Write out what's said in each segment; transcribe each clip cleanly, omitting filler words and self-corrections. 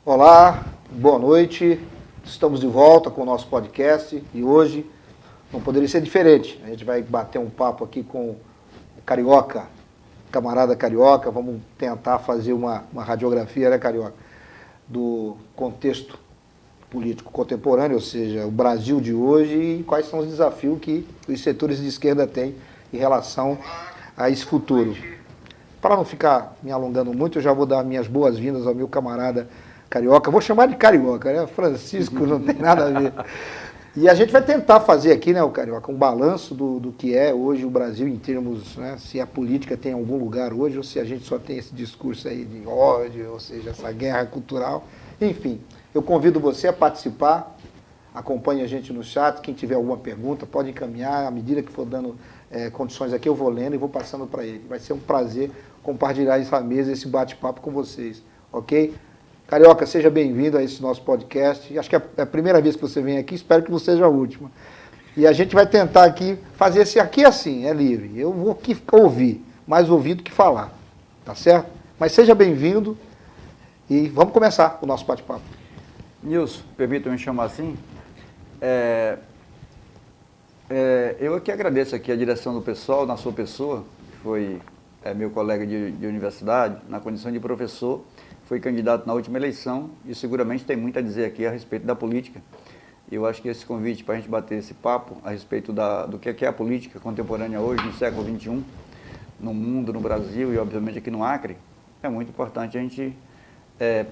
Olá, boa noite. Estamos de volta com o nosso podcast e hoje não poderia ser diferente. A gente vai bater um papo aqui com o Carioca, camarada Carioca. Vamos tentar fazer uma radiografia, né, Carioca, do contexto político contemporâneo, ou seja, o Brasil de hoje e quais são os desafios que os setores de esquerda têm em relação a esse futuro. Para não ficar me alongando muito, eu já vou dar minhas boas-vindas ao meu camarada Carioca. Vou chamar de Carioca, né? Francisco não tem nada a ver. E a gente vai tentar fazer aqui, né, o Carioca, um balanço do que é hoje o Brasil em termos, né, se a política tem algum lugar hoje ou se a gente só tem esse discurso aí de ódio, ou seja, essa guerra cultural. Enfim, eu convido você a participar, acompanhe a gente no chat, quem tiver alguma pergunta pode encaminhar, à medida que for dando condições aqui eu vou lendo e vou passando para ele. Vai ser um prazer compartilhar essa mesa, esse bate-papo com vocês, ok? Carioca, seja bem-vindo a esse nosso podcast. Acho que é a primeira vez que você vem aqui, espero que não seja a última. E a gente vai tentar aqui fazer esse aqui assim, é livre. Eu vou aqui ouvir, mais ouvir do que falar, tá certo? Mas seja bem-vindo e vamos começar o nosso bate-papo. Nilson, permita-me chamar assim. Eu aqui agradeço aqui a direção do pessoal, na sua pessoa, que foi meu colega de universidade, na condição de professor, foi candidato na última eleição e seguramente tem muito a dizer aqui a respeito da política. Eu acho que esse convite para a gente bater esse papo a respeito do que é a política contemporânea hoje, no século XXI, no mundo, no Brasil e obviamente aqui no Acre, é muito importante a gente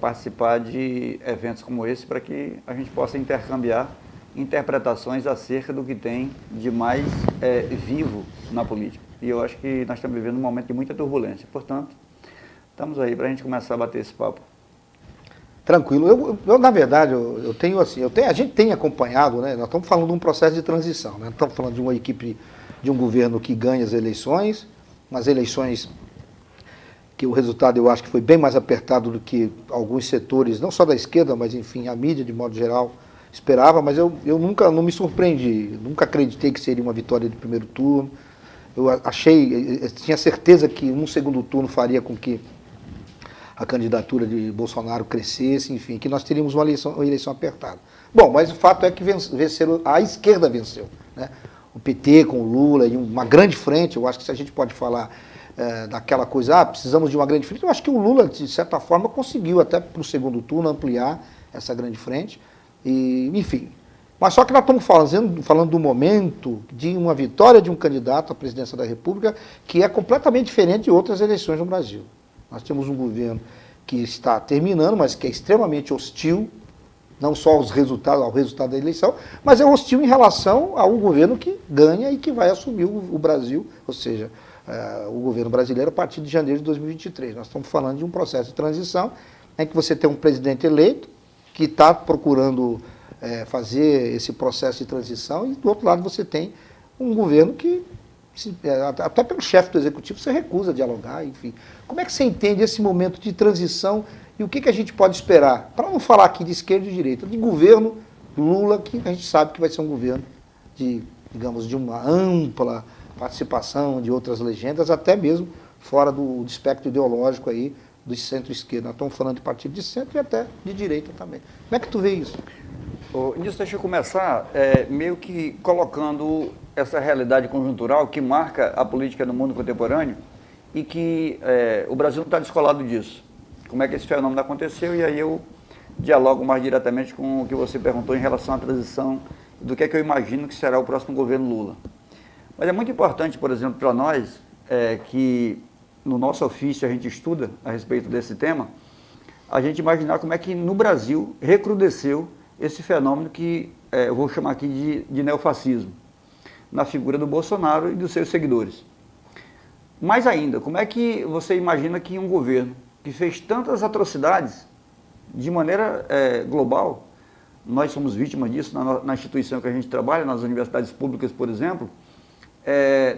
participar de eventos como esse para que a gente possa intercambiar interpretações acerca do que tem de mais vivo na política. E eu acho que nós estamos vivendo um momento de muita turbulência. Portanto, estamos aí para a gente começar a bater esse papo. Tranquilo. Eu na verdade, a gente tem acompanhado, né? Nós estamos falando de um processo de transição, né? Nós estamos falando de uma equipe, de um governo que ganha as eleições, umas eleições que o resultado eu acho que foi bem mais apertado do que alguns setores, não só da esquerda, mas enfim, a mídia de modo geral esperava, mas eu nunca não me surpreendi, nunca acreditei que seria uma vitória de primeiro turno. Eu tinha certeza que um segundo turno faria com que a candidatura de Bolsonaro crescesse, enfim, que nós teríamos uma eleição apertada. Bom, mas o fato é que a esquerda venceu, né? O PT com o Lula e uma grande frente. Eu acho que se a gente pode falar daquela coisa, precisamos de uma grande frente, eu acho que o Lula, de certa forma, conseguiu até para o segundo turno ampliar essa grande frente, e, enfim. Mas só que nós estamos falando do momento de uma vitória de um candidato à presidência da República que é completamente diferente de outras eleições no Brasil. Nós temos um governo que está terminando, mas que é extremamente hostil, não só ao resultado da eleição, mas é hostil em relação ao governo que ganha e que vai assumir o Brasil, ou seja, o governo brasileiro a partir de janeiro de 2023. Nós estamos falando de um processo de transição em que você tem um presidente eleito que está procurando fazer esse processo de transição e do outro lado você tem um governo que, até pelo chefe do executivo, você recusa dialogar, enfim. Como é que você entende esse momento de transição e o que a gente pode esperar? Para não falar aqui de esquerda e de direita, de governo Lula, que a gente sabe que vai ser um governo de uma ampla participação de outras legendas, até mesmo fora do espectro ideológico aí do centro-esquerda. Nós estamos falando de partido de centro e até de direita também. Como é que tu vê isso? Nisso, deixa eu começar meio que colocando essa realidade conjuntural que marca a política no mundo contemporâneo e que o Brasil não está descolado disso. Como é que esse fenômeno aconteceu? E aí eu dialogo mais diretamente com o que você perguntou em relação à transição, do que é que eu imagino que será o próximo governo Lula. Mas é muito importante, por exemplo, para nós, que no nosso ofício a gente estuda a respeito desse tema, a gente imaginar como é que no Brasil recrudesceu esse fenômeno que eu vou chamar aqui de neofascismo, na figura do Bolsonaro e dos seus seguidores. Mais ainda, como é que você imagina que um governo que fez tantas atrocidades de maneira global, nós somos vítimas disso na instituição que a gente trabalha, nas universidades públicas, por exemplo,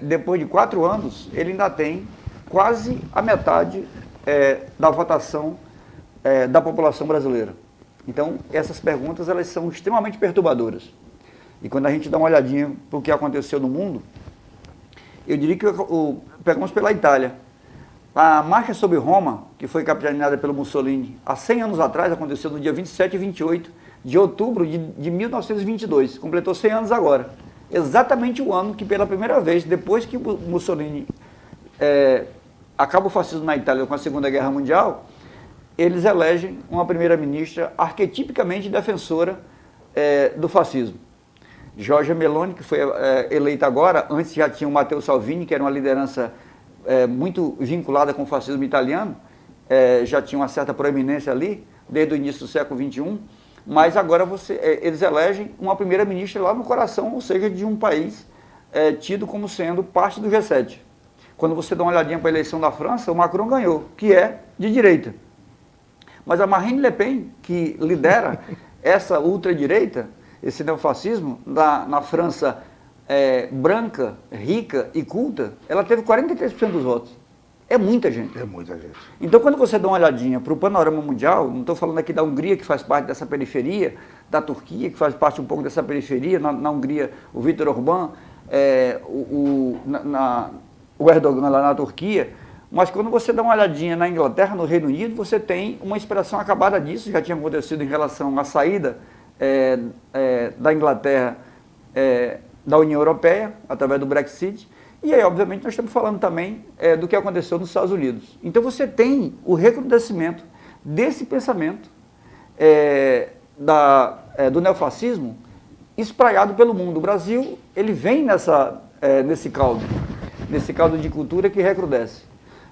depois de 4 anos, ele ainda tem quase a metade da votação da população brasileira. Então, essas perguntas elas são extremamente perturbadoras. E quando a gente dá uma olhadinha para o que aconteceu no mundo, eu diria que pegamos pela Itália. A Marcha sobre Roma, que foi capitaneada pelo Mussolini há 100 anos atrás, aconteceu no dia 27 e 28 de outubro de 1922, completou 100 anos agora. Exatamente o ano que, pela primeira vez, depois que Mussolini acaba o fascismo na Itália com a Segunda Guerra Mundial, eles elegem uma primeira-ministra arquetipicamente defensora do fascismo. Giorgia Meloni, que foi eleita agora, antes já tinha o Matteo Salvini, que era uma liderança muito vinculada com o fascismo italiano, já tinha uma certa proeminência ali, desde o início do século XXI, mas agora eles elegem uma primeira-ministra lá no coração, ou seja, de um país tido como sendo parte do G7. Quando você dá uma olhadinha para a eleição da França, o Macron ganhou, que é de direita. Mas a Marine Le Pen, que lidera essa ultradireita, esse neofascismo, na França branca, rica e culta, ela teve 43% dos votos. É muita gente. É muita gente. Então, quando você dá uma olhadinha para o panorama mundial, não estou falando aqui da Hungria, que faz parte dessa periferia, da Turquia, que faz parte um pouco dessa periferia, na Hungria, o Viktor Orbán, o Erdogan lá na Turquia, mas quando você dá uma olhadinha na Inglaterra, no Reino Unido, você tem uma expressão acabada disso, já tinha acontecido em relação à saída da Inglaterra da União Europeia, através do Brexit. E aí, obviamente, nós estamos falando também do que aconteceu nos Estados Unidos. Então, você tem o recrudescimento desse pensamento do neofascismo espraiado pelo mundo. O Brasil, ele vem nesse caldo de cultura que recrudesce.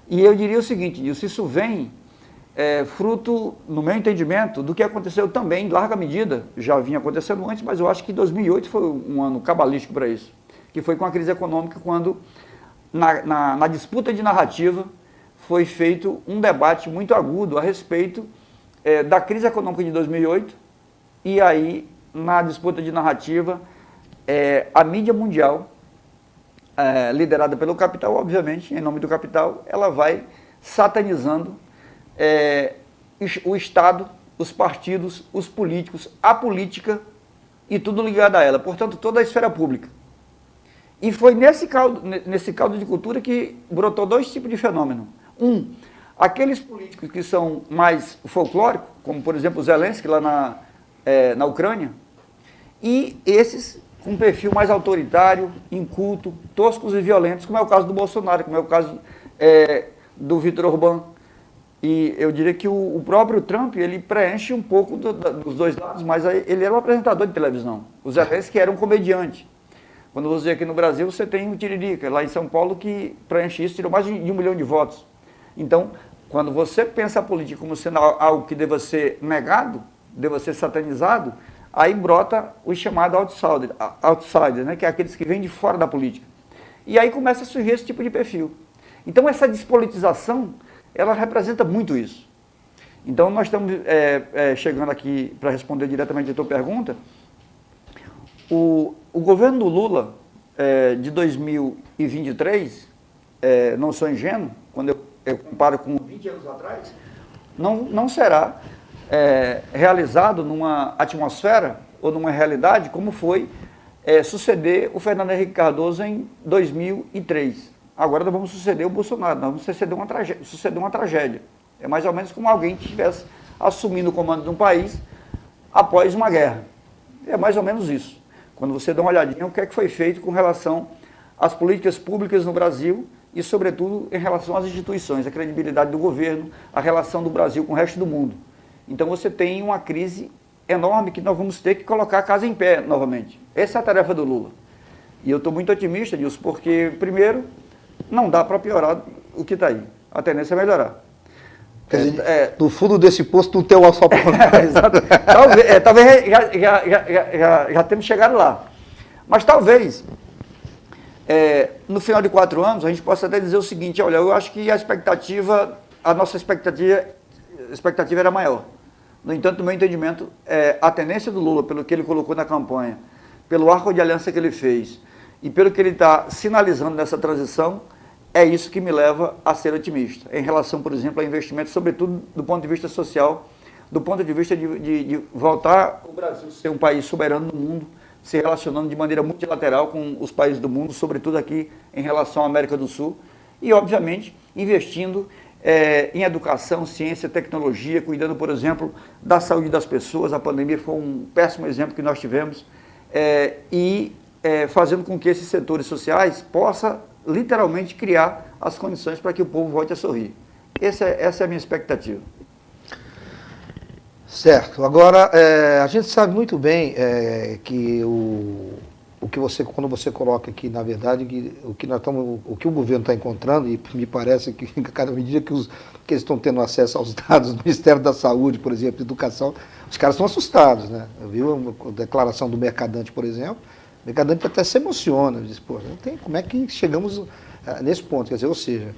E eu diria o seguinte, Nilson, isso vem fruto, no meu entendimento, do que aconteceu também, em larga medida, já vinha acontecendo antes, mas eu acho que 2008 foi um ano cabalístico para isso, que foi com a crise econômica, quando, na disputa de narrativa, foi feito um debate muito agudo a respeito da crise econômica de 2008, e aí, na disputa de narrativa, a mídia mundial, liderada pelo capital, obviamente, em nome do capital, ela vai satanizando o Estado, os partidos, os políticos, a política e tudo ligado a ela, portanto, toda a esfera pública. E foi nesse caldo de cultura que brotou dois tipos de fenômeno. Aqueles políticos que são mais folclóricos, como, por exemplo, o Zelensky lá na Ucrânia, e esses com um perfil mais autoritário, inculto, toscos e violentos, como é o caso do Bolsonaro, como é o caso do Viktor Orbán. E eu diria que o próprio Trump, ele preenche um pouco dos dois lados, mas ele era um apresentador de televisão. O Zelensky era um comediante. Quando você aqui no Brasil, você tem o Tiririca, lá em São Paulo, que preenche isso, tirou mais de 1 milhão de votos. Então, quando você pensa a política como sendo algo que deva ser negado, deva ser satanizado, aí brota o chamado outsider, né, que é aqueles que vêm de fora da política. E aí começa a surgir esse tipo de perfil. Então, essa despolitização, ela representa muito isso. Então, nós estamos chegando aqui para responder diretamente a tua pergunta. O governo do Lula, de 2023, não sou ingênuo, quando eu comparo com 20 anos atrás, não será realizado numa atmosfera ou numa realidade como foi suceder o Fernando Henrique Cardoso em 2003. Agora nós vamos suceder o Bolsonaro, nós vamos suceder uma tragédia. É mais ou menos como alguém que estivesse assumindo o comando de um país após uma guerra. É mais ou menos isso. Quando você dá uma olhadinha, o que é que foi feito com relação às políticas públicas no Brasil e, sobretudo, em relação às instituições, a credibilidade do governo, a relação do Brasil com o resto do mundo. Então você tem uma crise enorme que nós vamos ter que colocar a casa em pé novamente. Essa é a tarefa do Lula. E eu estou muito otimista disso, porque, primeiro, não dá para piorar o que está aí. A tendência é melhorar. Quer dizer, no fundo desse poço, tu tem o asfalto. Exato. Talvez já temos chegado lá. Mas talvez, no final de 4 anos, a gente possa até dizer o seguinte, olha, eu acho que a nossa expectativa era maior. No entanto, no meu entendimento, a tendência do Lula, pelo que ele colocou na campanha, pelo arco de aliança que ele fez e pelo que ele está sinalizando nessa transição, é isso que me leva a ser otimista, em relação, por exemplo, a investimentos, sobretudo do ponto de vista social, do ponto de vista de voltar o Brasil a ser um país soberano no mundo, se relacionando de maneira multilateral com os países do mundo, sobretudo aqui em relação à América do Sul, e, obviamente, investindo em educação, ciência, tecnologia, cuidando, por exemplo, da saúde das pessoas. A pandemia foi um péssimo exemplo que nós tivemos, fazendo com que esses setores sociais possam literalmente criar as condições para que o povo volte a sorrir. Essa é a minha expectativa. Certo. Agora, a gente sabe muito bem que o que você, quando você coloca aqui, na verdade, o que o governo está encontrando, e me parece que a cada medida que eles estão tendo acesso aos dados do Ministério da Saúde, por exemplo, Educação, os caras estão assustados, né? Eu vi a declaração do Mercadante, por exemplo, o Mercadante até se emociona, diz, pô, não tem, como é que chegamos nesse ponto? Quer dizer, ou seja,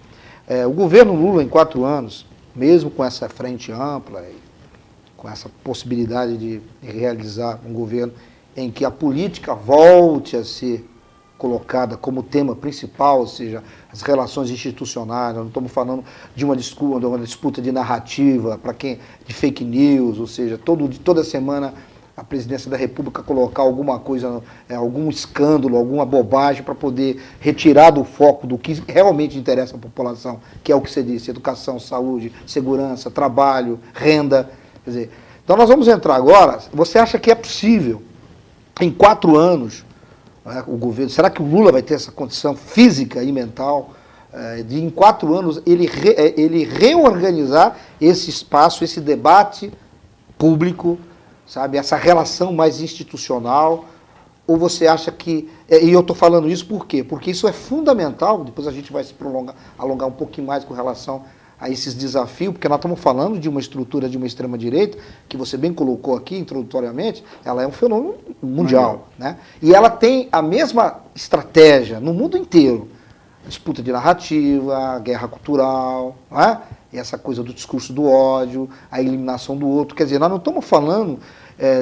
o governo Lula, em 4 anos, mesmo com essa frente ampla, com essa possibilidade de realizar um governo em que a política volte a ser colocada como tema principal, ou seja, as relações institucionais, nós não estamos falando de uma disputa de narrativa, de fake news, ou seja, toda semana a presidência da República colocar alguma coisa, algum escândalo, alguma bobagem para poder retirar do foco do que realmente interessa à população, que é o que você disse, educação, saúde, segurança, trabalho, renda. Quer dizer, então nós vamos entrar agora, você acha que é possível, em 4 anos, o governo, será que o Lula vai ter essa condição física e mental de, em 4 anos, ele reorganizar esse espaço, esse debate público, sabe, essa relação mais institucional? Ou você acha que... E eu estou falando isso por quê? Porque isso é fundamental, depois a gente vai se alongar um pouquinho mais com relação a esses desafios, porque nós estamos falando de uma estrutura de uma extrema-direita, que você bem colocou aqui introdutoriamente, ela é um fenômeno mundial, né? E ela tem a mesma estratégia no mundo inteiro. Disputa de narrativa, guerra cultural, né? E essa coisa do discurso do ódio, a eliminação do outro. Quer dizer, nós não estamos falando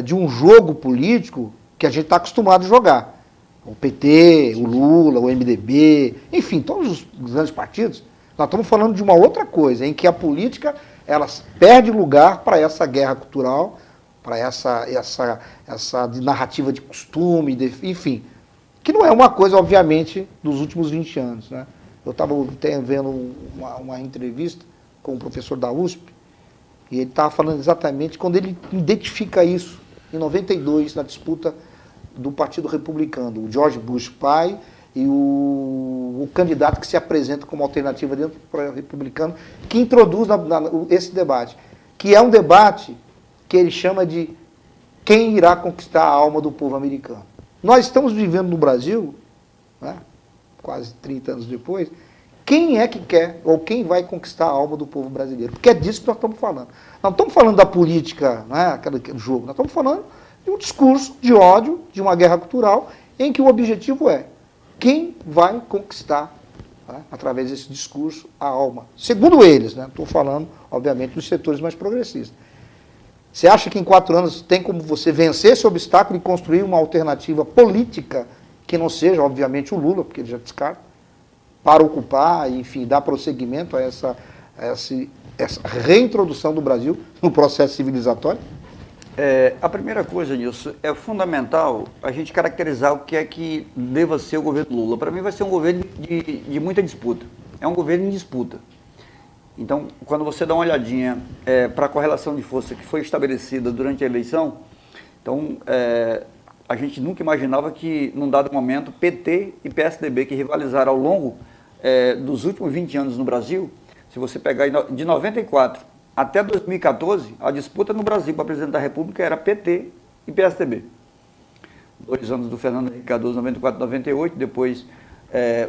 de um jogo político que a gente está acostumado a jogar. O PT, o Lula, o MDB, enfim, todos os grandes partidos. Nós estamos falando de uma outra coisa, em que a política ela perde lugar para essa guerra cultural, para essa narrativa de costume, enfim, que não é uma coisa, obviamente, dos últimos 20 anos. Né? Eu estava vendo uma entrevista com um professor da USP, e ele estava falando exatamente quando ele identifica isso, em 92, na disputa do Partido Republicano, o George Bush pai e o candidato que se apresenta como alternativa dentro do republicano, que introduz esse debate, que é um debate que ele chama de quem irá conquistar a alma do povo americano. Nós estamos vivendo no Brasil, né, quase 30 anos depois, quem é que quer, ou quem vai conquistar a alma do povo brasileiro? Porque é disso que nós estamos falando. Nós não estamos falando da política, né, aquele jogo, nós estamos falando de um discurso de ódio, de uma guerra cultural, em que o objetivo é quem vai conquistar, né, através desse discurso, a alma. Segundo eles, né, estou falando, obviamente, dos setores mais progressistas. Você acha que em 4 anos tem como você vencer esse obstáculo e construir uma alternativa política que não seja, obviamente, o Lula, porque ele já descarta, para ocupar, enfim, dar prosseguimento a essa reintrodução do Brasil no processo civilizatório? A primeira coisa, Nilson, é fundamental a gente caracterizar o que é que deva ser o governo Lula. Para mim vai ser um governo de muita disputa. É um governo em disputa. Então, quando você dá uma olhadinha para a correlação de força que foi estabelecida durante a eleição, então a gente nunca imaginava que, num dado momento, PT e PSDB, que rivalizaram ao longo dos últimos 20 anos no Brasil, se você pegar de 94 até 2014, a disputa no Brasil para presidente da República era PT e PSDB. 2 anos do Fernando Henrique Cardoso, 94 e 98, depois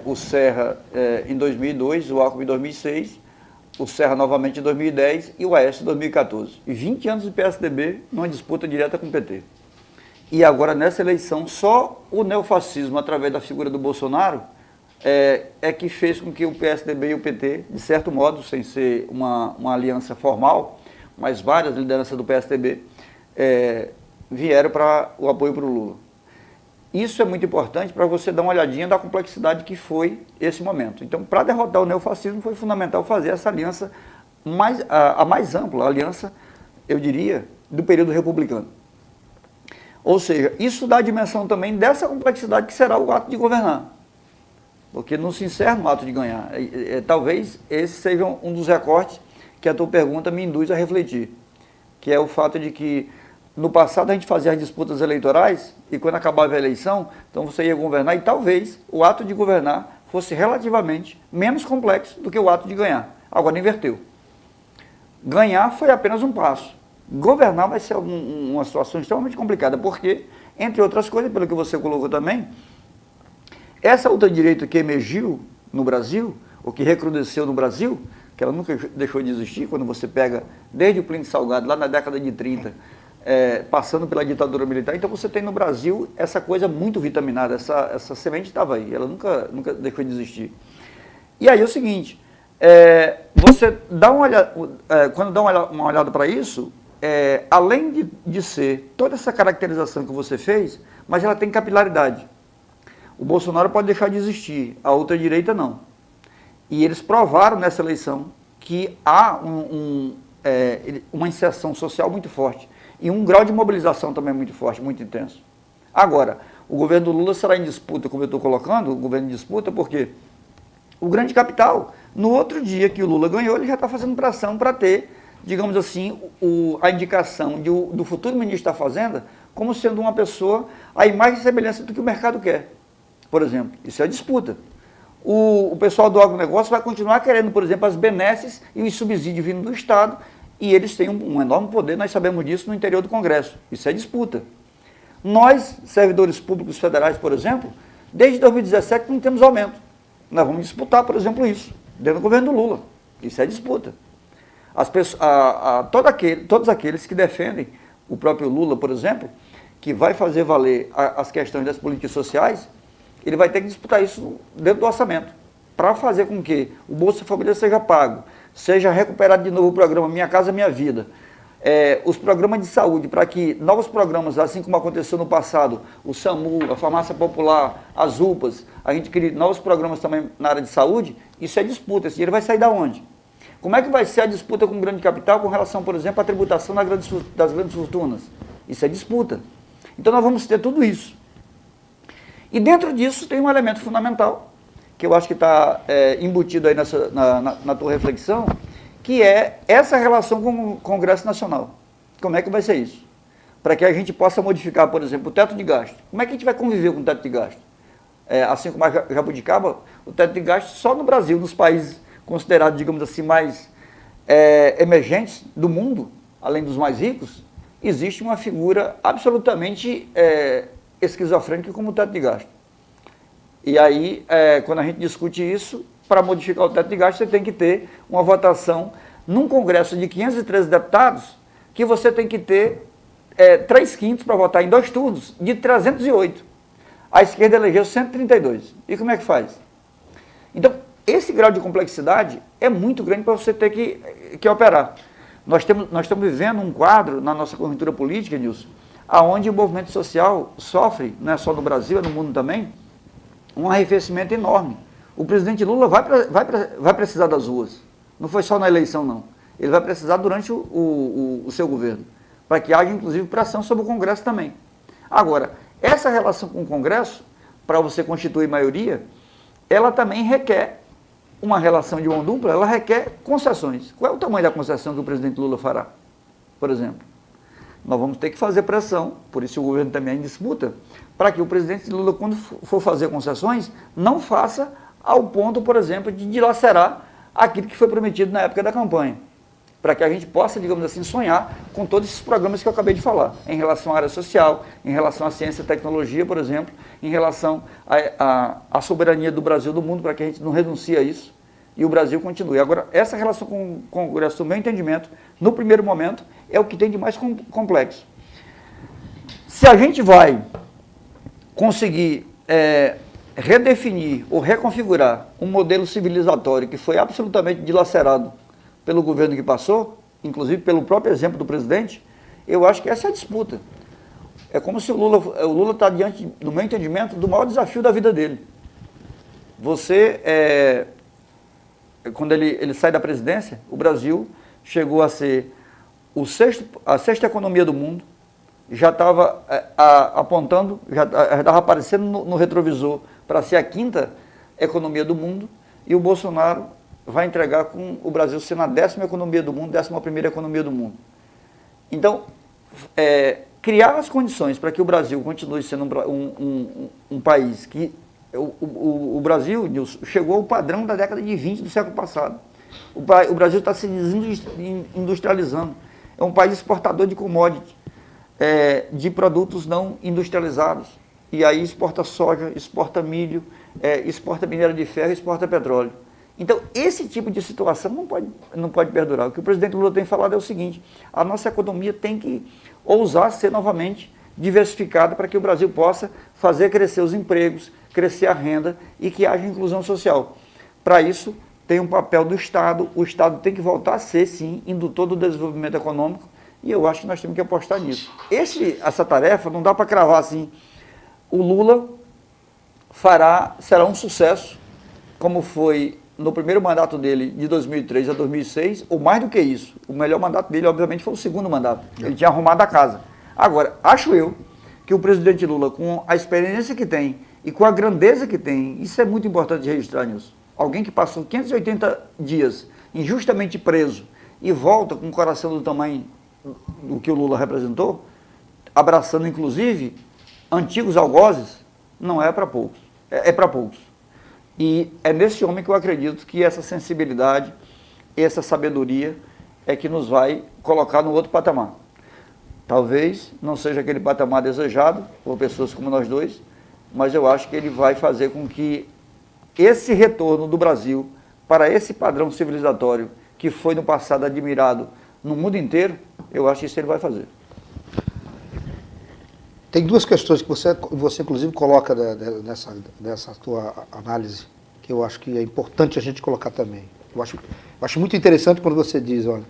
o Serra em 2002, o Alckmin em 2006, o Serra novamente em 2010 e o Aécio em 2014. E 20 anos de PSDB numa disputa direta com o PT. E agora, nessa eleição, só o neofascismo, através da figura do Bolsonaro, que fez com que o PSDB e o PT, de certo modo, sem ser uma aliança formal, mas várias lideranças do PSDB vieram para o apoio para o Lula. Isso é muito importante para você dar uma olhadinha da complexidade que foi esse momento. Então, para derrotar o neofascismo, foi fundamental fazer essa aliança a mais ampla, a aliança, eu diria, do período republicano. Ou seja, isso dá a dimensão também dessa complexidade que será o ato de governar. porque não se encerra no ato de ganhar. Talvez esse seja um dos recortes que a tua pergunta me induz a refletir, que é o fato de que no passado a gente fazia as disputas eleitorais e quando acabava a eleição, então você ia governar e talvez o ato de governar fosse relativamente menos complexo do que o ato de ganhar. Agora inverteu. Ganhar foi apenas um passo. Governar vai ser uma situação extremamente complicada, porque, entre outras coisas, pelo que você colocou também, essa ultradireita que emergiu no Brasil, ou que recrudesceu no Brasil, que ela nunca deixou de existir, quando você pega desde o Plínio Salgado, lá na década de 30, passando pela ditadura militar, então você tem no Brasil essa coisa muito vitaminada, essa semente estava aí, ela nunca deixou de existir. E aí é o seguinte, você dá uma olhada, quando dá uma olhada para isso, além de ser toda essa caracterização que você fez, mas ela tem capilaridade. O Bolsonaro pode deixar de existir, a ultradireita não. E eles provaram nessa eleição que há uma inserção social muito forte e um grau de mobilização também muito forte, muito intenso. Agora, o governo do Lula será em disputa, como eu estou colocando, o governo em disputa, porque o grande capital, no outro dia que o Lula ganhou, ele já está fazendo pressão para ter, digamos assim, a indicação do futuro ministro da Fazenda como sendo uma pessoa à imagem e semelhança do que o mercado quer. Por exemplo, isso é disputa. O pessoal do agronegócio vai continuar querendo, por exemplo, as benesses e os subsídios vindo do Estado, e eles têm um enorme poder, nós sabemos disso no interior do Congresso. Isso é disputa. Nós, servidores públicos federais, por exemplo, desde 2017 não temos aumento. Nós vamos disputar, por exemplo, isso, dentro do governo do Lula. Isso é disputa. Todos aqueles que defendem o próprio Lula, por exemplo, que vai fazer valer as questões das políticas sociais, ele vai ter que disputar isso dentro do orçamento, para fazer com que o Bolsa Família seja pago, seja recuperado de novo o programa Minha Casa Minha Vida, os programas de saúde, para que novos programas, assim como aconteceu no passado, o SAMU, a Farmácia Popular, as UPAs, a gente cria novos programas também na área de saúde, isso é disputa, esse dinheiro vai sair da onde? Como é que vai ser a disputa com o grande capital com relação, por exemplo, à tributação das grandes fortunas? Isso é disputa. Então nós vamos ter tudo isso. E dentro disso tem um elemento fundamental, que eu acho que está embutido aí na tua reflexão, que é essa relação com o Congresso Nacional. Como é que vai ser isso? Para que a gente possa modificar, por exemplo, o teto de gasto. Como é que a gente vai conviver com o teto de gasto? Assim como a Jabuticaba, o teto de gasto só no Brasil, nos países considerados, digamos assim, mais emergentes do mundo, além dos mais ricos, existe uma figura absolutamente esquizofrênica como o teto de gasto. E aí, quando a gente discute isso, para modificar o teto de gasto, você tem que ter uma votação num Congresso de 513 deputados, que você tem que ter 3/5 para votar em 2 turnos, de 308. A esquerda elegeu 132. E como é que faz? Então, esse grau de complexidade é muito grande para você ter que operar. Nós estamos vivendo um quadro na nossa conjuntura política, Nilson, onde o movimento social sofre, não é só no Brasil, é no mundo também, um arrefecimento enorme. O presidente Lula vai precisar das ruas. Não foi só na eleição, não. Ele vai precisar durante o seu governo, para que haja, inclusive, pressão sobre o Congresso também. Agora, essa relação com o Congresso, para você constituir maioria, ela também requer uma relação de mão dupla, ela requer concessões. Qual é o tamanho da concessão que o presidente Lula fará, por exemplo? Nós vamos ter que fazer pressão, por isso o governo também é em disputa, para que o presidente Lula, quando for fazer concessões, não faça ao ponto, por exemplo, de dilacerar aquilo que foi prometido na época da campanha. Para que a gente possa, digamos assim, sonhar com todos esses programas que eu acabei de falar, em relação à área social, em relação à ciência e tecnologia, por exemplo, em relação à soberania do Brasil, do mundo, para que a gente não renuncie a isso e o Brasil continue. Agora, essa relação com o Congresso, no meu entendimento, no primeiro momento, é o que tem de mais complexo. Se a gente vai conseguir redefinir ou reconfigurar um modelo civilizatório que foi absolutamente dilacerado pelo governo que passou, inclusive pelo próprio exemplo do presidente, eu acho que essa é a disputa. É como se o Lula está diante, no meu entendimento, do maior desafio da vida dele. Quando ele sai da presidência, o Brasil chegou a ser a sexta economia do mundo, já estava apontando, já estava aparecendo no retrovisor para ser a quinta economia do mundo, e o Bolsonaro vai entregar com o Brasil sendo a 10ª economia do mundo, 11ª economia do mundo. Então, criar as condições para que o Brasil continue sendo um país que... O Brasil, Nilson, chegou ao padrão da década de 20 do século passado. O Brasil está se desindustrializando. É um país exportador de commodity, de produtos não industrializados. E aí exporta soja, exporta milho, exporta minério de ferro, exporta petróleo. Então, esse tipo de situação não pode perdurar. O que o presidente Lula tem falado é o seguinte: a nossa economia tem que ousar ser novamente diversificada para que o Brasil possa fazer crescer os empregos, crescer a renda e que haja inclusão social. Para isso, tem um papel do Estado. O Estado tem que voltar a ser, sim, indutor do desenvolvimento econômico, e eu acho que nós temos que apostar nisso. Essa tarefa não dá para cravar assim. O Lula será um sucesso, como foi no primeiro mandato dele, de 2003 a 2006, ou mais do que isso. O melhor mandato dele, obviamente, foi o segundo mandato. Ele tinha arrumado a casa. Agora, acho eu que o presidente Lula, com a experiência que tem e com a grandeza que tem, isso é muito importante registrar nisso. Alguém que passou 580 dias injustamente preso e volta com o coração do tamanho do que o Lula representou, abraçando inclusive antigos algozes, não é para poucos. É para poucos. E é nesse homem que eu acredito que essa sensibilidade, essa sabedoria é que nos vai colocar no outro patamar. Talvez não seja aquele patamar desejado por pessoas como nós dois, mas eu acho que ele vai fazer com que esse retorno do Brasil para esse padrão civilizatório que foi no passado admirado no mundo inteiro, eu acho que isso ele vai fazer. Tem duas questões que você inclusive coloca nessa tua análise, que eu acho que é importante a gente colocar também. Eu acho muito interessante quando você diz, olha,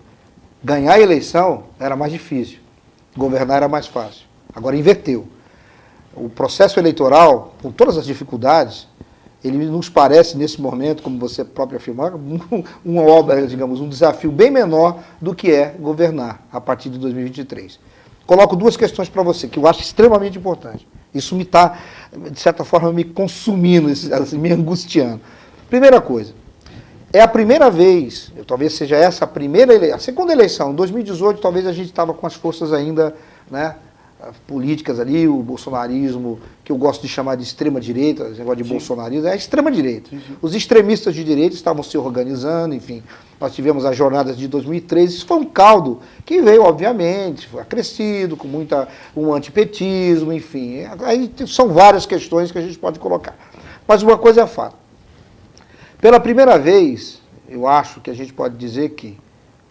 ganhar a eleição era mais difícil, governar era mais fácil. Agora inverteu. O processo eleitoral, com todas as dificuldades, ele nos parece, nesse momento, como você próprio afirmou, uma obra, digamos, um desafio bem menor do que é governar a partir de 2023. Coloco duas questões para você, que eu acho extremamente importante. Isso me está, de certa forma, me consumindo, me angustiando. Primeira coisa, é a primeira vez, talvez seja essa a segunda eleição, em 2018, talvez a gente estava com as forças ainda, né, políticas ali, o bolsonarismo, que eu gosto de chamar de extrema-direita, esse negócio de Sim. bolsonarismo, é a extrema-direita. Os extremistas de direita estavam se organizando, enfim. Nós tivemos as jornadas de 2013, isso foi um caldo que veio, obviamente, foi acrescido, com um antipetismo, enfim. Aí são várias questões que a gente pode colocar. Mas uma coisa é fato. Pela primeira vez, eu acho que a gente pode dizer que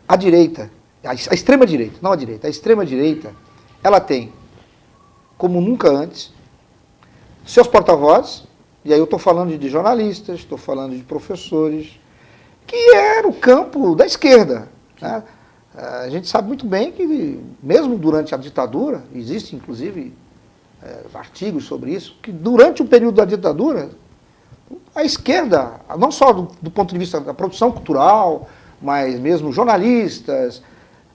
a direita, a extrema-direita, não a direita, a extrema-direita, ela tem, como nunca antes, seus porta-vozes, e aí eu estou falando de jornalistas, estou falando de professores, que era o campo da esquerda. Né? A gente sabe muito bem que, mesmo durante a ditadura, existem inclusive artigos sobre isso, que durante o período da ditadura, a esquerda, não só do ponto de vista da produção cultural, mas mesmo jornalistas,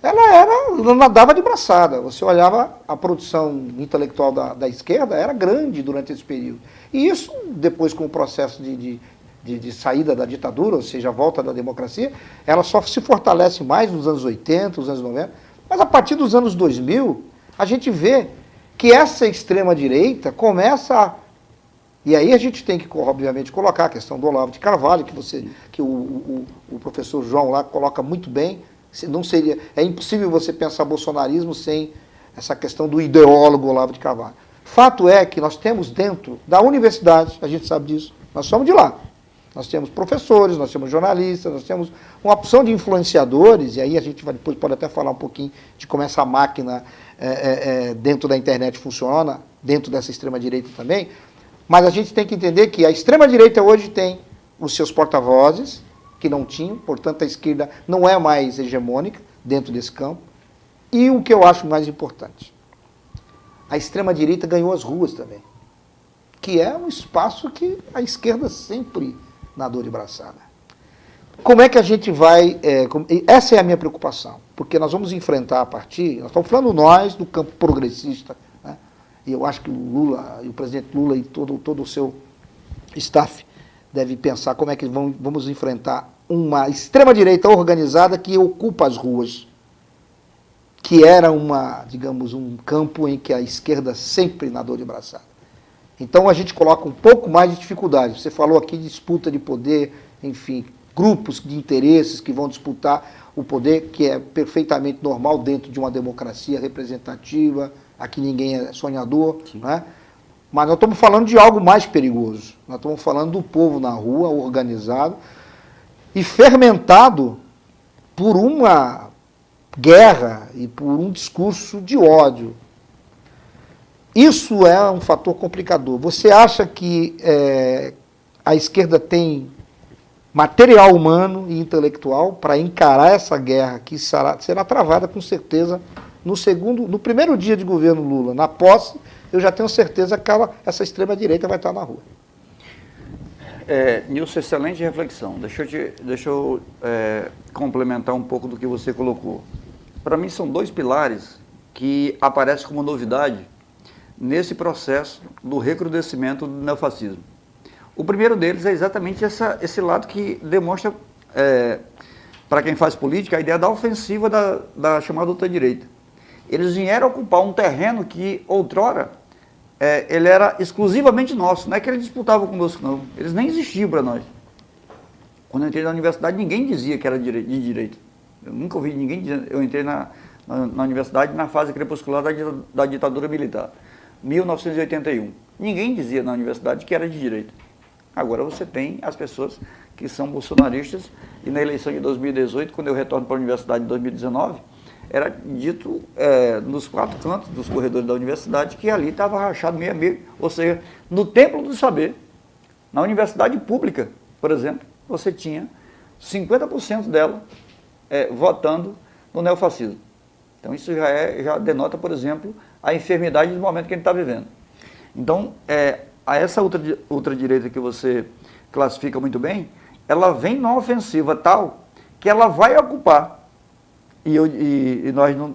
ela nadava de braçada. Você olhava a produção intelectual da esquerda, era grande durante esse período. E isso, depois com o processo de saída da ditadura, ou seja, a volta da democracia, ela só se fortalece mais nos anos 80, nos anos 90. Mas a partir dos anos 2000, a gente vê que essa extrema-direita começa a... E aí a gente tem que, obviamente, colocar a questão do Olavo de Carvalho, que o professor João lá coloca muito bem. Não seria, é impossível você pensar bolsonarismo sem essa questão do ideólogo Olavo de Carvalho. Fato é que nós temos dentro da universidade, a gente sabe disso, nós somos de lá. Nós temos professores, nós temos jornalistas, nós temos uma opção de influenciadores, e aí a gente depois pode até falar um pouquinho de como essa máquina dentro da internet funciona, dentro dessa extrema-direita também, mas a gente tem que entender que a extrema-direita hoje tem os seus porta-vozes, que não tinham, portanto a esquerda não é mais hegemônica dentro desse campo. E o que eu acho mais importante, a extrema-direita ganhou as ruas também, que é um espaço que a esquerda sempre nadou de braçada. Como é que a gente vai... essa é a minha preocupação, porque nós vamos enfrentar nós estamos falando nós do campo progressista, né? E eu acho que o Lula, e o presidente Lula e todo o seu staff deve pensar como é que vamos enfrentar uma extrema-direita organizada que ocupa as ruas, que era digamos, um campo em que a esquerda sempre nadou de braçada. Então a gente coloca um pouco mais de dificuldade. Você falou aqui de disputa de poder, enfim, grupos de interesses que vão disputar o poder, que é perfeitamente normal dentro de uma democracia representativa, aqui ninguém é sonhador, né? Mas nós estamos falando de algo mais perigoso. Nós estamos falando do povo na rua, organizado e fermentado por uma guerra e por um discurso de ódio. Isso é um fator complicador. Você acha que a esquerda tem material humano e intelectual para encarar essa guerra que será travada com certeza no primeiro dia de governo Lula, na posse, eu já tenho certeza que essa extrema-direita vai estar na rua. Nilson, excelente reflexão. Deixa eu complementar um pouco do que você colocou. Para mim, são dois pilares que aparecem como novidade nesse processo do recrudescimento do neofascismo. O primeiro deles é exatamente esse lado que demonstra, para quem faz política, a ideia da ofensiva da chamada ultradireita. Eles vieram ocupar um terreno que, outrora, ele era exclusivamente nosso. Não é que eles disputavam conosco, não. Eles nem existiam para nós. Quando eu entrei na universidade, ninguém dizia que era de direita. Eu nunca ouvi ninguém dizer. Eu entrei na universidade na fase crepuscular da ditadura militar, 1981. Ninguém dizia na universidade que era de direita. Agora você tem as pessoas que são bolsonaristas, e na eleição de 2018, quando eu retorno para a universidade em 2019, era dito nos quatro cantos dos corredores da universidade que ali estava rachado meio a meio, ou seja, no templo do saber, na universidade pública, por exemplo, você tinha 50% dela votando no neofascismo. Então isso já denota, por exemplo, a enfermidade do momento que a gente está vivendo. Então, a essa ultradireita que você classifica muito bem, ela vem numa ofensiva tal que ela vai ocupar, e nós não,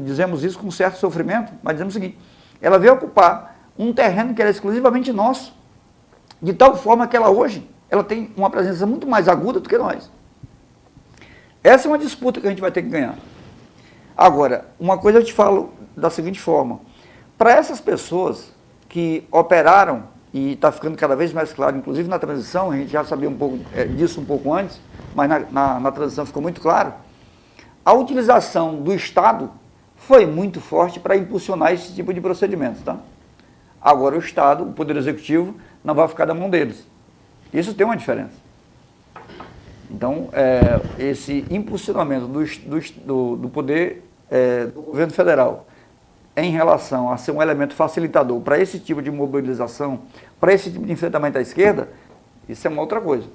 dizemos isso com certo sofrimento, mas dizemos o seguinte: ela veio ocupar um terreno que era exclusivamente nosso, de tal forma que ela tem uma presença muito mais aguda do que nós. Essa é uma disputa que a gente vai ter que ganhar. Agora, uma coisa eu te falo da seguinte forma: para essas pessoas que operaram, e está ficando cada vez mais claro, inclusive na transição, a gente já sabia um pouco disso um pouco antes, mas na transição ficou muito claro, a utilização do Estado foi muito forte para impulsionar esse tipo de procedimentos. Tá? Agora o Estado, o Poder Executivo, não vai ficar da mão deles. Isso tem uma diferença. Então, esse impulsionamento do poder do governo federal em relação a ser um elemento facilitador para esse tipo de mobilização, para esse tipo de enfrentamento à esquerda, isso é uma outra coisa.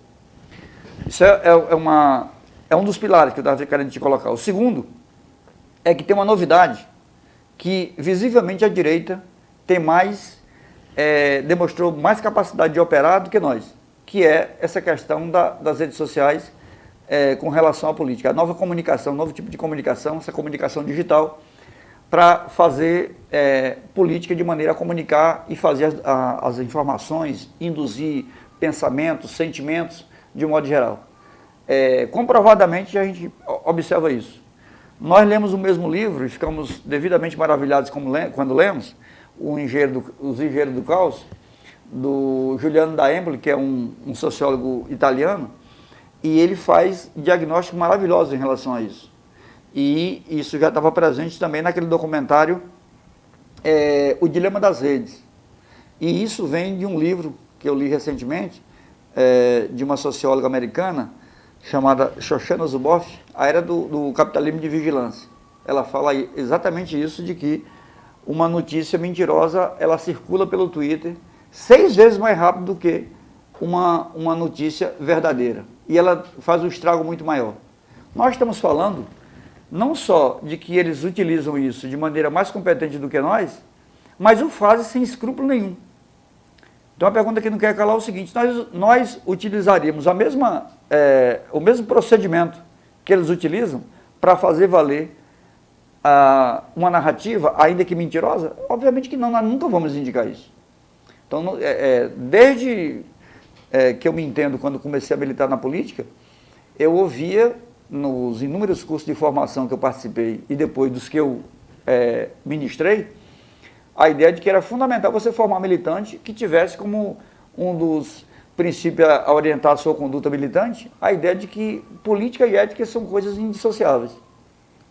Isso é um dos pilares que eu estava querendo te colocar. O segundo é que tem uma novidade, que visivelmente a direita tem demonstrou mais capacidade de operar do que nós, que é essa questão das redes sociais com relação à política. A nova comunicação, novo tipo de comunicação, essa comunicação digital, para fazer política de maneira a comunicar e fazer as informações, induzir pensamentos, sentimentos, de um modo geral. Comprovadamente a gente observa isso. Nós lemos o mesmo livro e ficamos devidamente maravilhados quando lemos Os Engenheiros do Caos, do Giuliano da Empoli, que é um sociólogo italiano, e ele faz diagnósticos maravilhosos em relação a isso. E isso já estava presente também naquele documentário O Dilema das Redes. E isso vem de um livro que eu li recentemente, de uma socióloga americana, chamada Shoshana Zuboff, A Era do Capitalismo de Vigilância. Ela fala exatamente isso, de que uma notícia mentirosa, ela circula pelo Twitter 6 vezes mais rápido do que uma notícia verdadeira. E ela faz um estrago muito maior. Nós estamos falando não só de que eles utilizam isso de maneira mais competente do que nós, mas o fazem sem escrúpulo nenhum. Então a pergunta que não quer calar é o seguinte: nós utilizaríamos o mesmo procedimento que eles utilizam para fazer valer uma narrativa, ainda que mentirosa? Obviamente que não, nós nunca vamos indicar isso. Então, desde que eu me entendo quando comecei a militar na política, eu ouvia nos inúmeros cursos de formação que eu participei e depois dos que eu ministrei, a ideia de que era fundamental você formar militante que tivesse como um dos princípios a orientar a sua conduta militante, a ideia de que política e ética são coisas indissociáveis.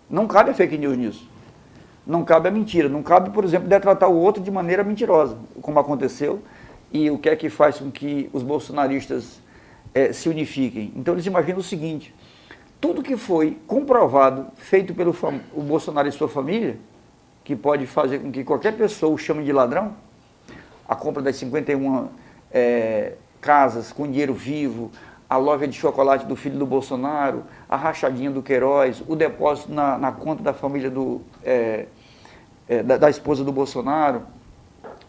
Não cabe a fake news nisso. Não cabe a mentira. Não cabe, por exemplo, detratar o outro de maneira mentirosa, como aconteceu, e o que é que faz com que os bolsonaristas se unifiquem. Então eles imaginam o seguinte: tudo que foi comprovado, feito pelo o Bolsonaro e sua família, que pode fazer com que qualquer pessoa o chame de ladrão, a compra das 51 casas com dinheiro vivo, a loja de chocolate do filho do Bolsonaro, a rachadinha do Queiroz, o depósito na conta da família da esposa do Bolsonaro,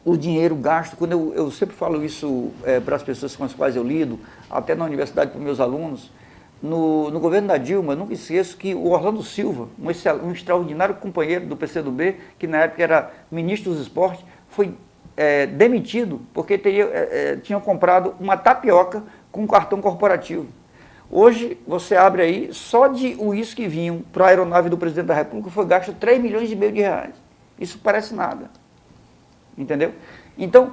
o dinheiro gasto, quando eu sempre falo isso para as pessoas com as quais eu lido, até na universidade para os meus alunos, no governo da Dilma, eu nunca esqueço que o Orlando Silva, um extraordinário companheiro do PCdoB, que na época era ministro dos esportes, foi demitido porque tinham comprado uma tapioca com cartão corporativo. Hoje, você abre aí, só de uísque que vinham para a aeronave do presidente da República foi gasto 3,5 milhões de reais. Isso parece nada. Entendeu? Então,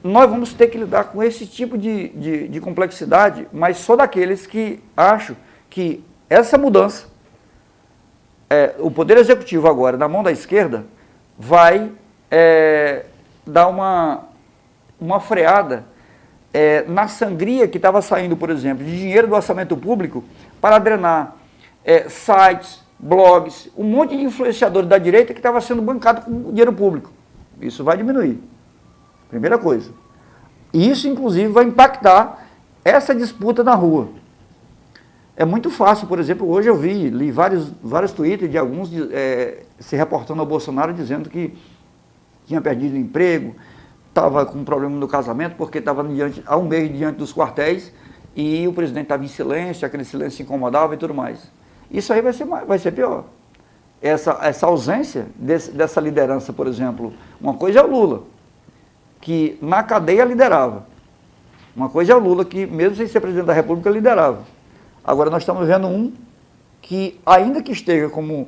nós vamos ter que lidar com esse tipo de complexidade, mas só daqueles que acham que essa mudança, o Poder Executivo agora, na mão da esquerda, vai dar uma freada na sangria que estava saindo, por exemplo, de dinheiro do orçamento público para drenar sites, blogs, um monte de influenciadores da direita que estava sendo bancado com dinheiro público. Isso vai diminuir. Primeira coisa. E isso, inclusive, vai impactar essa disputa na rua. É muito fácil, por exemplo, hoje eu li vários tweets de alguns se reportando ao Bolsonaro dizendo que tinha perdido o emprego, estava com um problema no casamento, porque estava há um mês diante dos quartéis e o presidente estava em silêncio, aquele silêncio incomodava e tudo mais. Isso aí vai ser pior. Essa ausência dessa liderança, por exemplo, uma coisa é o Lula, que na cadeia liderava. Uma coisa é o Lula, que mesmo sem ser presidente da República, liderava. Agora nós estamos vendo um que, ainda que esteja, como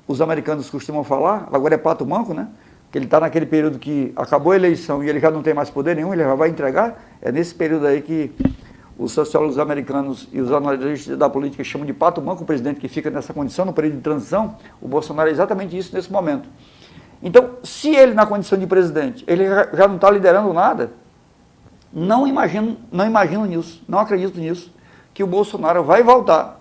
os americanos costumam falar, agora é pato manco, né? Que ele está naquele período que acabou a eleição e ele já não tem mais poder nenhum, ele já vai entregar. É nesse período aí que os sociólogos americanos e os analistas da política chamam de pato manco o presidente que fica nessa condição, no período de transição. O Bolsonaro é exatamente isso nesse momento. Então, se ele, na condição de presidente, ele já não está liderando nada, não imagino nisso, não acredito nisso, que o Bolsonaro vai voltar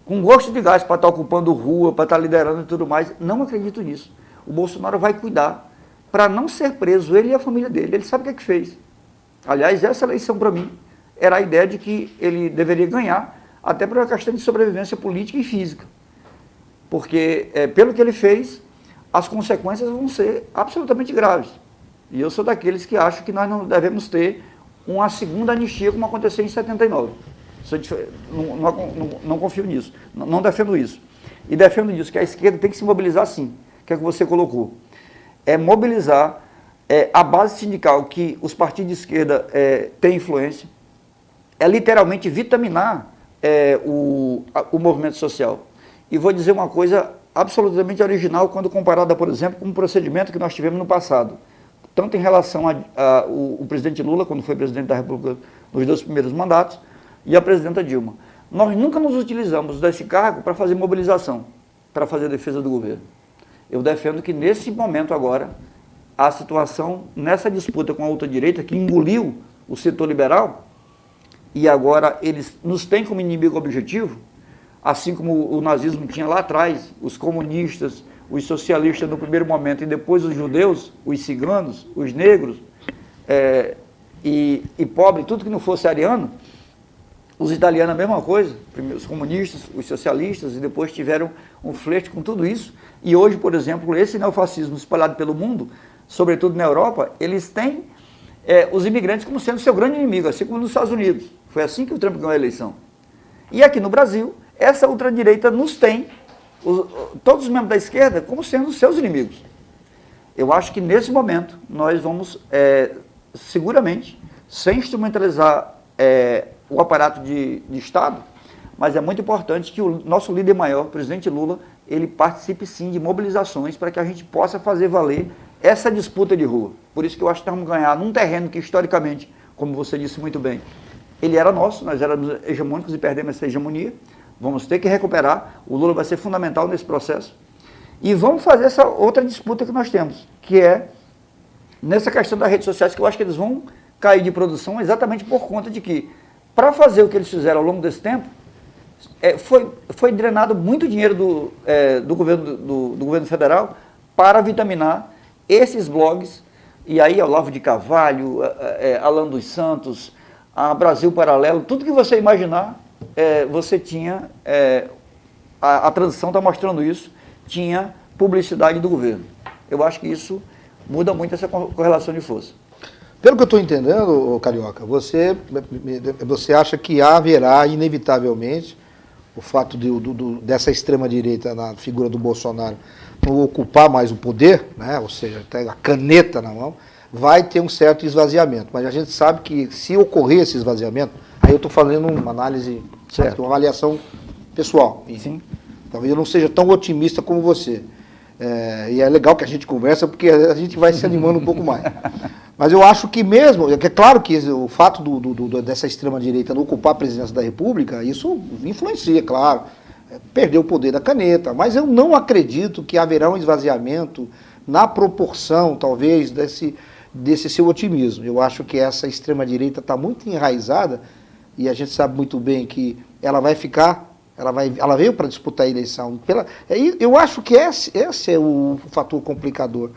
com gosto de gás para estar ocupando rua, para estar liderando e tudo mais. Não acredito nisso. O Bolsonaro vai cuidar para não ser preso, ele e a família dele. Ele sabe o que é que fez. Aliás, essa eleição, para mim, era a ideia de que ele deveria ganhar, até por uma questão de sobrevivência política e física. Porque, pelo que ele fez, as consequências vão ser absolutamente graves. E eu sou daqueles que acham que nós não devemos ter uma segunda anistia como aconteceu em 79. Não confio nisso, não defendo isso. E defendo isso, que a esquerda tem que se mobilizar sim, que é o que você colocou. É mobilizar a base sindical que os partidos de esquerda têm influência, é literalmente vitaminar o movimento social. E vou dizer uma coisa absolutamente original quando comparada, por exemplo, com um procedimento que nós tivemos no passado. Tanto em relação ao presidente Lula, quando foi presidente da República nos 2 primeiros mandatos, e a presidenta Dilma. Nós nunca nos utilizamos desse cargo para fazer mobilização, para fazer defesa do governo. Eu defendo que nesse momento agora, a situação, nessa disputa com a ultradireita, que engoliu o setor liberal, e agora eles nos têm como inimigo objetivo, assim como o nazismo tinha lá atrás, os comunistas, os socialistas no primeiro momento, e depois os judeus, os ciganos, os negros, e pobres, tudo que não fosse ariano. Os italianos a mesma coisa, primeiro os comunistas, os socialistas, e depois tiveram um flerte com tudo isso. E hoje, por exemplo, esse neofascismo espalhado pelo mundo, sobretudo na Europa, eles têm os imigrantes como sendo seu grande inimigo, assim como nos Estados Unidos. Foi assim que o Trump ganhou a eleição. E aqui no Brasil, essa ultradireita nos tem, todos os membros da esquerda, como sendo seus inimigos. Eu acho que nesse momento nós vamos seguramente sem instrumentalizar o aparato de Estado, mas é muito importante que o nosso líder maior, o presidente Lula, ele participe sim de mobilizações para que a gente possa fazer valer essa disputa de rua. Por isso que eu acho que nós vamos ganhar num terreno que historicamente, como você disse muito bem, ele era nosso, nós éramos hegemônicos e perdemos essa hegemonia. Vamos ter que recuperar, o Lula vai ser fundamental nesse processo. E vamos fazer essa outra disputa que nós temos, que é nessa questão das redes sociais, que eu acho que eles vão cair de produção exatamente por conta de que, para fazer o que eles fizeram ao longo desse tempo, foi drenado muito dinheiro do governo federal para vitaminar esses blogs, e aí Olavo de Carvalho, Alan dos Santos, a Brasil Paralelo, tudo que você imaginar, você tinha, a transição está mostrando isso, tinha publicidade do governo. Eu acho que isso muda muito essa correlação de força. Pelo que eu estou entendendo, Carioca, você acha que haverá, inevitavelmente, o fato dessa extrema-direita na figura do Bolsonaro não ocupar mais o poder, né, ou seja, ter a caneta na mão, vai ter um certo esvaziamento. Mas a gente sabe que se ocorrer esse esvaziamento, aí eu estou fazendo uma análise, certo, uma avaliação pessoal. Sim. Talvez eu não seja tão otimista como você. E é legal que a gente conversa, porque a gente vai se animando um pouco mais. Mas eu acho que mesmo, é claro que o fato dessa extrema-direita não ocupar a presidência da República, isso influencia, claro, perder o poder da caneta, mas eu não acredito que haverá um esvaziamento na proporção, talvez, desse seu otimismo. Eu acho que essa extrema-direita está muito enraizada, e a gente sabe muito bem que ela vai ficar, ela veio para disputar a eleição. Eu acho que esse é o fator complicador.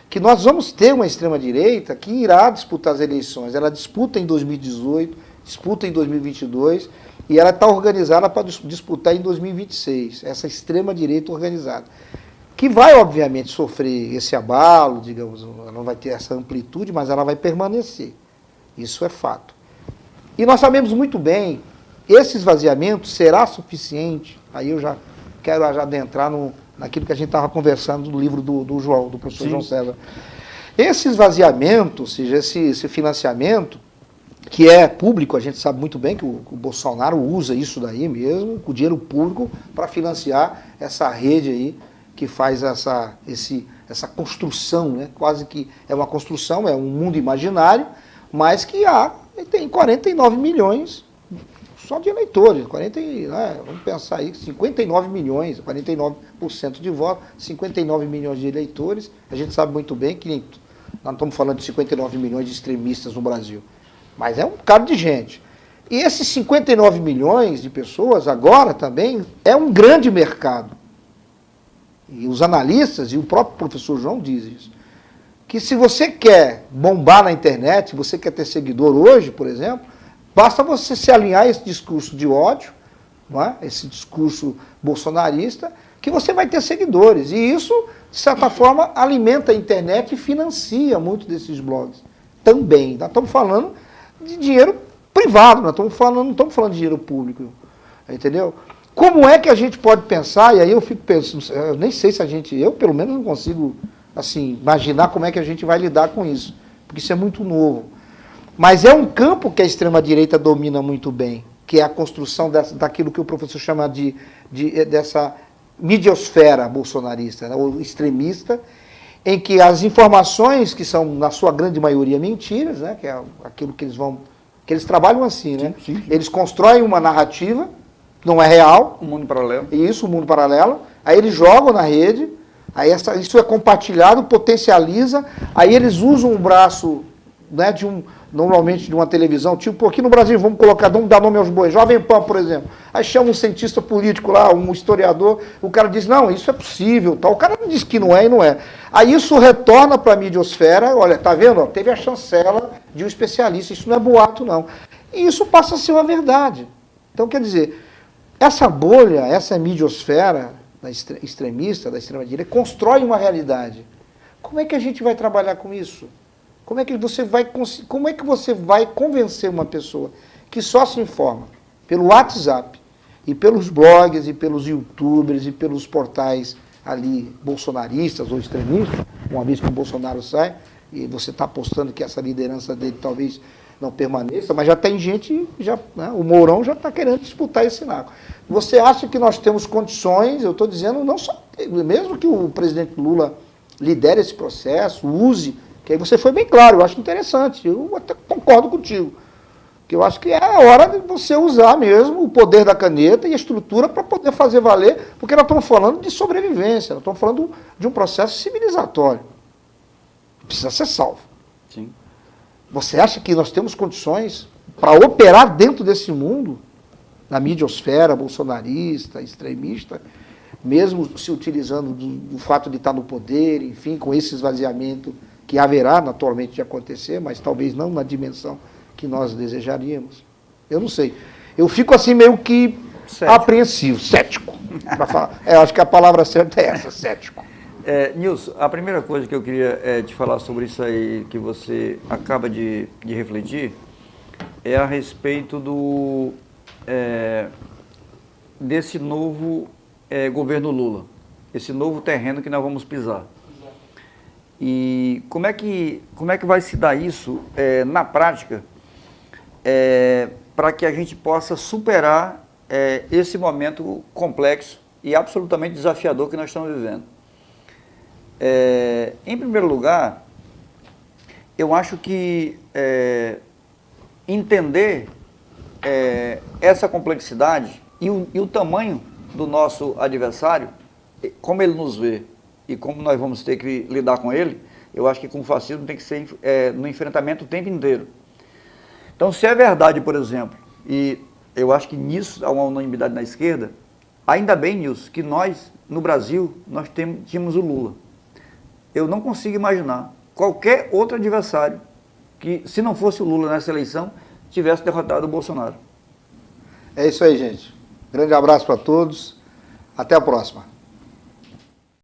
Que nós vamos ter uma extrema-direita que irá disputar as eleições. Ela disputa em 2018, disputa em 2022, e ela está organizada para disputar em 2026, essa extrema-direita organizada. Que vai, obviamente, sofrer esse abalo, digamos, ela não vai ter essa amplitude, mas ela vai permanecer. Isso é fato. E nós sabemos muito bem, esse esvaziamento será suficiente, aí eu já quero adentrar naquilo que a gente estava conversando do livro do João, do professor João César. Esse esvaziamento, ou seja, esse financiamento, que é público, a gente sabe muito bem que o Bolsonaro usa isso daí mesmo, o dinheiro público, para financiar essa rede aí, que faz essa construção, né? Quase que é uma construção, é um mundo imaginário, mas que tem 49 milhões só de eleitores, vamos pensar aí, 59 milhões, 49% de votos, 59 milhões de eleitores, a gente sabe muito bem que nós não estamos falando de 59 milhões de extremistas no Brasil, mas é um bocado de gente. E esses 59 milhões de pessoas agora também é um grande mercado. E os analistas e o próprio professor João diz isso. Que se você quer bombar na internet, se você quer ter seguidor hoje, por exemplo, basta você se alinhar a esse discurso de ódio, não é? Esse discurso bolsonarista, que você vai ter seguidores. E isso, de certa forma, alimenta a internet e financia muito desses blogs. Também. Nós estamos falando de dinheiro privado, não estamos falando de dinheiro público. Entendeu? Como é que a gente pode pensar, e aí eu fico pensando, eu nem sei se eu pelo menos não consigo assim, imaginar como é que a gente vai lidar com isso, porque isso é muito novo. Mas é um campo que a extrema-direita domina muito bem, que é a construção daquilo que o professor chama dessa midiosfera bolsonarista, né, ou extremista, em que as informações, que são, na sua grande maioria, mentiras, né, que é aquilo que eles trabalham assim, né? Sim. Eles constroem uma narrativa, não é real. Um mundo paralelo. Isso, um mundo paralelo. Aí eles jogam na rede, aí isso é compartilhado, potencializa, aí eles usam um braço, né, normalmente de uma televisão, tipo, aqui no Brasil, vamos dar nome aos bois, Jovem Pan, por exemplo. Aí chama um cientista político lá, um historiador, o cara diz, não, isso é possível, tal. O cara não diz que não é e não é. Aí isso retorna para a midiosfera, olha, tá vendo? Teve a chancela de um especialista, isso não é boato, não. E isso passa a ser uma verdade. Então, quer dizer, essa bolha, essa midiosfera da extremista, da extrema-direita, constrói uma realidade. Como é que a gente vai trabalhar com isso? Como é que você vai convencer uma pessoa que só se informa pelo WhatsApp, e pelos blogs, e pelos youtubers, e pelos portais ali bolsonaristas ou extremistas, uma vez que o Bolsonaro sai, e você está apostando que essa liderança dele talvez não permaneça, mas já tem gente, né, o Mourão já está querendo disputar esse narco. Você acha que nós temos condições, eu estou dizendo, não só, mesmo que o presidente Lula lidere esse processo, use, que aí você foi bem claro, eu acho interessante, eu até concordo contigo, que eu acho que é a hora de você usar mesmo o poder da caneta e a estrutura para poder fazer valer, porque nós estamos falando de sobrevivência, nós estamos falando de um processo civilizatório, precisa ser salvo. Sim. Você acha que nós temos condições para operar dentro desse mundo, na midiosfera bolsonarista, extremista, mesmo se utilizando do fato de estar no poder, enfim, com esse esvaziamento que haverá naturalmente de acontecer, mas talvez não na dimensão que nós desejaríamos? Eu não sei. Eu fico assim meio que apreensivo, cético. Pra falar. Acho que a palavra certa é essa, cético. Nilson, a primeira coisa que eu queria te falar sobre isso aí que você acaba de refletir é a respeito desse novo governo Lula, esse novo terreno que nós vamos pisar. E como é que vai se dar isso na prática para que a gente possa superar esse momento complexo e absolutamente desafiador que nós estamos vivendo? Em primeiro lugar, eu acho que entender essa complexidade e o tamanho do nosso adversário, como ele nos vê e como nós vamos ter que lidar com ele, eu acho que com o fascismo tem que ser no enfrentamento o tempo inteiro. Então, se é verdade, por exemplo, e eu acho que nisso há uma unanimidade na esquerda, ainda bem, Nilson, que nós, no Brasil, nós tínhamos o Lula. Eu não consigo imaginar qualquer outro adversário que, se não fosse o Lula nessa eleição, tivesse derrotado o Bolsonaro. É isso aí, gente. Grande abraço para todos. Até a próxima.